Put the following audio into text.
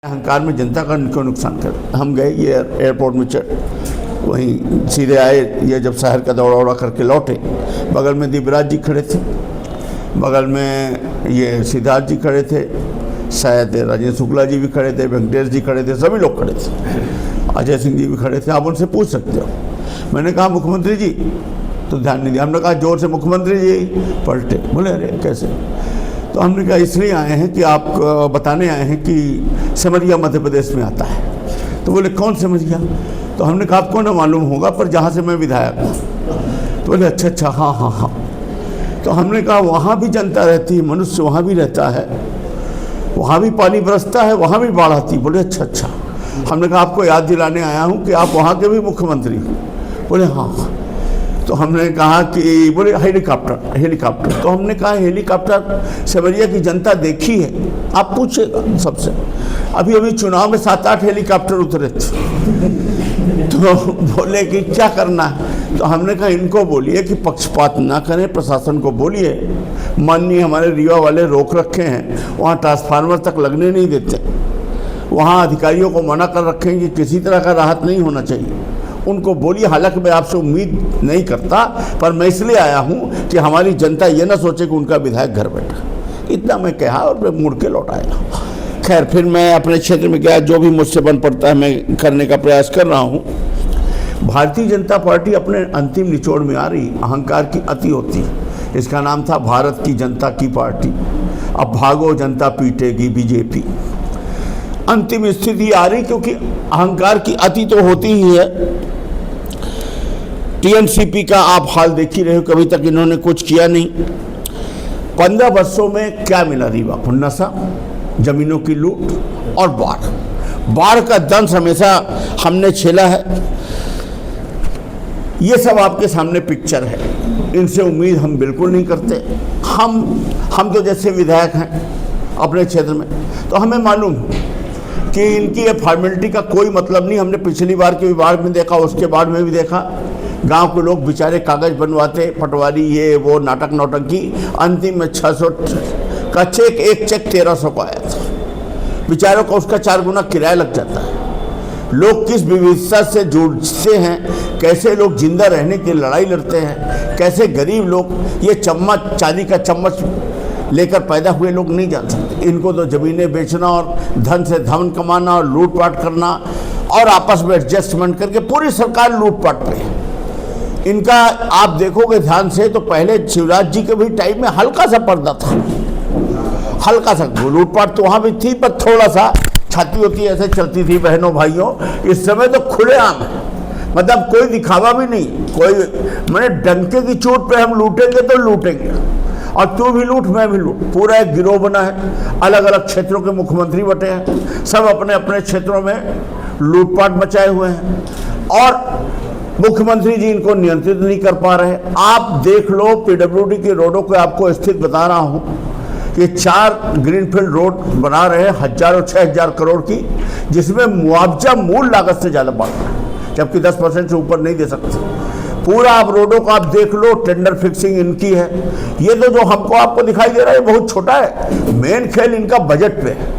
अहंकार में जनता का क्यों नुकसान कर। हम गए ये एयरपोर्ट में वहीं सीधे आए, ये जब शहर का दौड़ा उड़ा करके लौटे, बगल में दिव्यराज जी खड़े थे, बगल में ये सिद्धार्थ जी खड़े थे, शायद राजेंद्र शुक्ला जी भी खड़े थे, वेंकटेश जी खड़े थे, सभी लोग खड़े थे, अजय सिंह जी भी खड़े थे। आप उनसे पूछ सकते हो। मैंने कहा मुख्यमंत्री जी, तो ध्यान नहीं दिया। हमने कहा जोर से मुख्यमंत्री जी, पलटे, बोले अरे कैसे। तो हमने कहा इसलिए आए हैं कि आप बताने आए हैं कि सिमरिया मध्य प्रदेश में आता है। तो बोले कौन सिमरिया। तो हमने कहा आपको ना मालूम होगा, पर जहाँ से मैं विधायक हूँ। तो बोले अच्छा अच्छा, हाँ हाँ हाँ। तो हमने कहा वहाँ भी जनता रहती है, मनुष्य वहाँ भी रहता है, वहाँ भी पानी बरसता है, वहाँ भी बाढ़ आती। बोले अच्छा अच्छा। हमने कहा आपको याद दिलाने आया हूँ कि आप वहाँ के भी मुख्यमंत्री हो। बोले हाँ। तो हमने कहा कि बोले हेलीकॉप्टर। तो हमने कहा हेलीकॉप्टर सिमरिया की जनता देखी है, आप पूछेगा सबसे। अभी अभी चुनाव में 7-8 हेलीकॉप्टर उतरे थे। तो बोले कि क्या करना है। तो हमने कहा इनको बोलिए कि पक्षपात ना करें, प्रशासन को बोलिए, माननीय हमारे रीवा वाले रोक रखे हैं, वहाँ ट्रांसफार्मर तक लगने नहीं देते, वहाँ अधिकारियों को मना कर रखें कि किसी तरह का राहत नहीं होना चाहिए। उनको बोलिए, हालांकि मैं आपसे उम्मीद नहीं करता, पर मैं इसलिए आया हूं कि हमारी जनता ये ना सोचे कि उनका विधायक घर बैठा। इतना मैं कहा और मैं मुड़ के लौट आया। खैर फिर मैं अपने क्षेत्र में गया, जो भी मुझसे बन पड़ता है मैं करने का प्रयास कर रहा हूं। भारतीय जनता पार्टी अपने अंतिम निचोड़ में आ रही, अहंकार की अति होती है। इसका नाम था भारत की जनता की पार्टी, अब भागो जनता पीटेगी बीजेपी। अंतिम स्थिति आ रही, क्योंकि अहंकार की अति तो होती ही है। टीएमसीपी का आप हाल देख ही रहे हो, कभी तक इन्होंने कुछ किया नहीं। 15 वर्षों में क्या मिला रीवा को? नशा, जमीनों की लूट और बाढ़ का दंश हमेशा हमने झेला है। ये सब आपके सामने पिक्चर है, इनसे उम्मीद हम बिल्कुल नहीं करते। हम तो जैसे विधायक हैं अपने क्षेत्र में, तो हमें मालूम कि इनकी ये फॉर्मेलिटी का कोई मतलब नहीं। हमने पिछली बार के बाढ़ में देखा, उसके बाद में भी देखा, गांव के लोग बेचारे कागज बनवाते, पटवारी ये वो नाटक नौटंकी, अंतिम में 600 का चेक, एक चेक 1300 का आया था। बेचारों को उसका 4 गुना किराया लग जाता है। लोग किस विविधता से जुड़ते हैं, कैसे लोग जिंदा रहने की लड़ाई लड़ते हैं, कैसे गरीब लोग ये चम्मच, चांदी का चम्मच लेकर पैदा हुए लोग नहीं जान सकते। इनको तो ज़मीनें बेचना और धन से धन कमाना और लूटपाट करना और आपस में एडजस्टमेंट करके पूरी सरकार लूटपाट पे है इनका। आप देखोगे ध्यान से तो पहले शिवराज जी के भी टाइम में हल्का सा पर्दा था, हल्का सा लूटपाट तो वहाँ भी थी, पर थोड़ा सा छाती होती ऐसे चलती थी बहनों भाइयों। इस समय तो खुलेआम है, मतलब कोई दिखावा भी नहीं, कोई मैंने डंके की चोट पे हम लूटेंगे तो लूटेंगे, और तू भी लूट मैं भी लूट। पूरा एक गिरोह बना है, अलग अलग क्षेत्रों के मुख्यमंत्री बटे हैं, सब अपने अपने क्षेत्रों में लूटपाट मचाए हुए हैं, और मुख्यमंत्री जी इनको नियंत्रित नहीं कर पा रहे। आप देख लो पीडब्ल्यूडी की रोडों को, आपको स्थिति बता रहा हूं कि 4 ग्रीनफील्ड रोड बना रहे हैं, 6,000 करोड़ की, जिसमें मुआवजा मूल लागत से ज़्यादा बढ़ रहा है, जबकि 10% से ऊपर नहीं दे सकते। पूरा आप रोडों को आप देख लो, टेंडर फिक्सिंग इनकी है। ये तो जो हमको आपको दिखाई दे रहा है बहुत छोटा है, मेन खेल इनका बजट पे है।